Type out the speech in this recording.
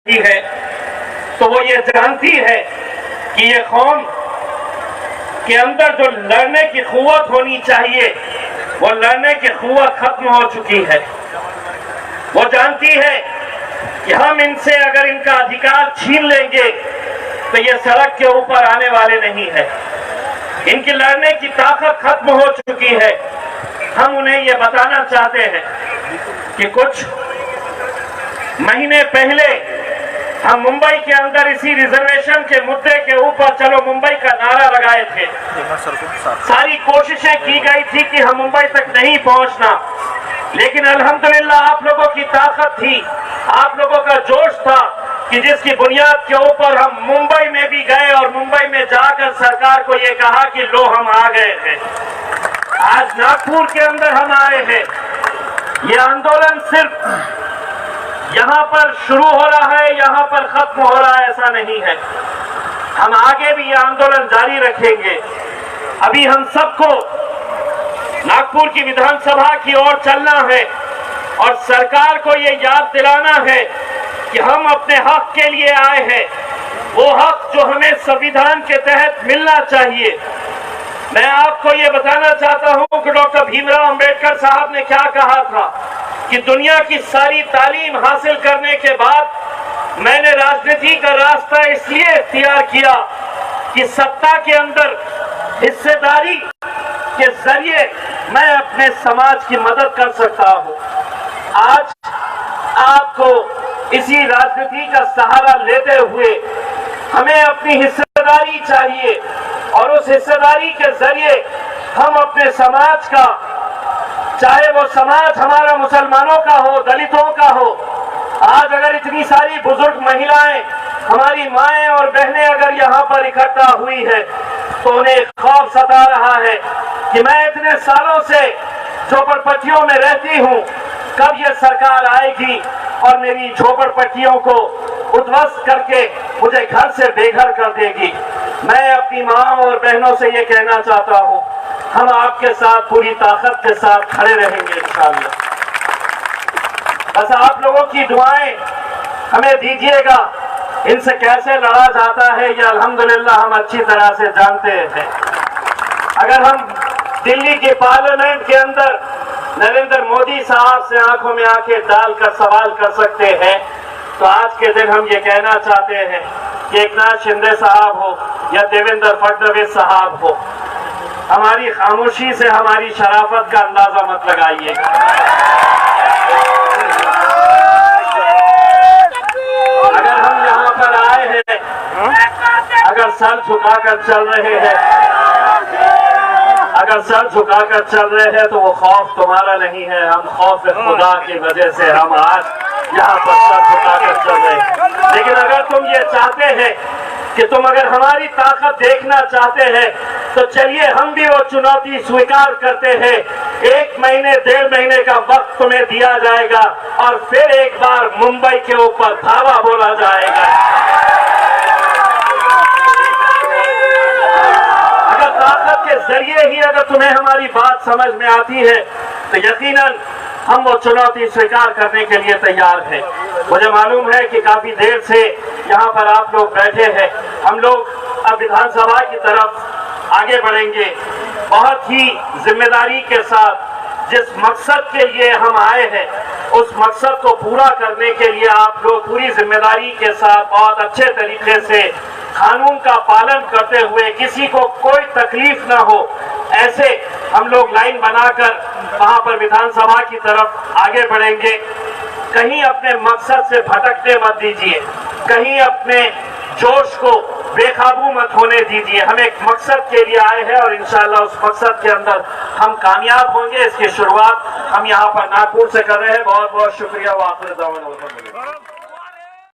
की है तो वो ये जानती है कि ये कौम के अंदर जो लड़ने की क़ुव्वत होनी चाहिए वो लड़ने की क़ुव्वत खत्म हो चुकी है। वो जानती है कि हम इनसे अगर इनका अधिकार छीन लेंगे तो ये सड़क के ऊपर आने वाले नहीं है। इनकी लड़ने की ताकत खत्म हो चुकी है। हम उन्हें ये बताना चाहते हैं कि कुछ महीने पहले हम मुंबई के अंदर इसी रिजर्वेशन के मुद्दे के ऊपर चलो मुंबई का नारा लगाए थे। सारी कोशिशें की गई थी कि हम मुंबई तक नहीं पहुंचना, लेकिन अल्हम्दुलिल्लाह आप लोगों की ताकत थी, आप लोगों का जोश था कि जिसकी बुनियाद के ऊपर हम मुंबई में भी गए और मुंबई में जाकर सरकार को ये कहा कि लो हम आ गए हैं। आज नागपुर के अंदर हम आए हैं। ये आंदोलन सिर्फ यहाँ पर शुरू हो रहा है, यहाँ पर खत्म हो रहा है, ऐसा नहीं है। हम आगे भी ये आंदोलन जारी रखेंगे। अभी हम सबको नागपुर की विधानसभा की ओर चलना है और सरकार को ये याद दिलाना है कि हम अपने हक के लिए आए हैं, वो हक जो हमें संविधान के तहत मिलना चाहिए। मैं आपको ये बताना चाहता हूं कि डॉक्टर भीमराव अंबेडकर साहब ने क्या कहा था कि दुनिया की सारी तालीम हासिल करने के बाद मैंने राजनीति का रास्ता इसलिए इख्तियार किया कि सत्ता के अंदर हिस्सेदारी के जरिए मैं अपने समाज की मदद कर सकता हूं। आज आपको इसी राजनीति का सहारा लेते हुए हमें अपनी हिस्सेदारी चाहिए और उस हिस्सेदारी के जरिए हम अपने समाज का, चाहे वो समाज हमारा मुसलमानों का हो, दलितों का हो, आज अगर इतनी सारी बुजुर्ग महिलाएं, हमारी माएं और बहनें अगर यहाँ पर इकट्ठा हुई है तो उन्हें खौफ सता रहा है कि मैं इतने सालों से झोपड़पट्टियों में रहती हूँ, कब ये सरकार आएगी और मेरी झोपड़पट्टियों को उद्ध्वस्त करके मुझे घर से बेघर कर देगी। मैं अपनी माँ और बहनों से ये कहना चाहता हूँ, हम आपके साथ पूरी ताकत के साथ खड़े रहेंगे इंशाअल्लाह। बस आप लोगों की दुआएं हमें दीजिएगा। इनसे कैसे लड़ा जाता है ये अल्हम्दुलिल्लाह हम अच्छी तरह से जानते हैं। अगर हम दिल्ली के पार्लियामेंट के अंदर नरेंद्र मोदी साहब से आंखों में आंखें डालकर सवाल कर सकते हैं तो आज के दिन हम ये कहना चाहते हैं कि एकनाथ शिंदे साहब हो या देवेंद्र फडणवीस साहब हो, हमारी खामोशी से हमारी शराफत का अंदाजा मत लगाइए। अगर हम यहाँ पर आए हैं, अगर सर झुकाकर चल रहे हैं, अगर सर झुकाकर चल रहे हैं तो वो खौफ तुम्हारा नहीं है, हम खौफ खुदा की वजह से हम आज यहाँ पर सर झुकाकर चल रहे हैं। लेकिन अगर तुम ये चाहते हैं कि तुम अगर हमारी ताकत देखना चाहते हैं तो चलिए हम भी वो चुनौती स्वीकार करते हैं। 1 महीने 1.5 महीने का वक्त तुम्हें दिया जाएगा और फिर एक बार मुंबई के ऊपर धावा बोला जाएगा। अगर ताकत के जरिए ही अगर तुम्हें हमारी बात समझ में आती है तो यकीनन हम वो चुनौती स्वीकार करने के लिए तैयार हैं। मुझे मालूम है कि काफी देर से यहाँ पर आप लोग बैठे हैं। हम लोग अब विधानसभा की तरफ आगे बढ़ेंगे बहुत ही जिम्मेदारी के साथ। जिस मकसद के लिए हम आए हैं उस मकसद को पूरा करने के लिए आप लोग पूरी जिम्मेदारी के साथ बहुत अच्छे तरीके से कानून का पालन करते हुए, किसी को कोई तकलीफ ना हो, ऐसे हम लोग लाइन बनाकर वहां पर विधानसभा की तरफ आगे बढ़ेंगे। कहीं अपने मकसद से भटकने मत दीजिए, कहीं अपने जोश को बेकाबू मत होने दीजिए। हम एक मकसद के लिए आए हैं और इंशाअल्लाह उस मकसद के अंदर हम कामयाब होंगे। इसकी शुरुआत हम यहाँ पर नागपुर से कर रहे हैं। बहुत बहुत शुक्रिया। वाक़िअ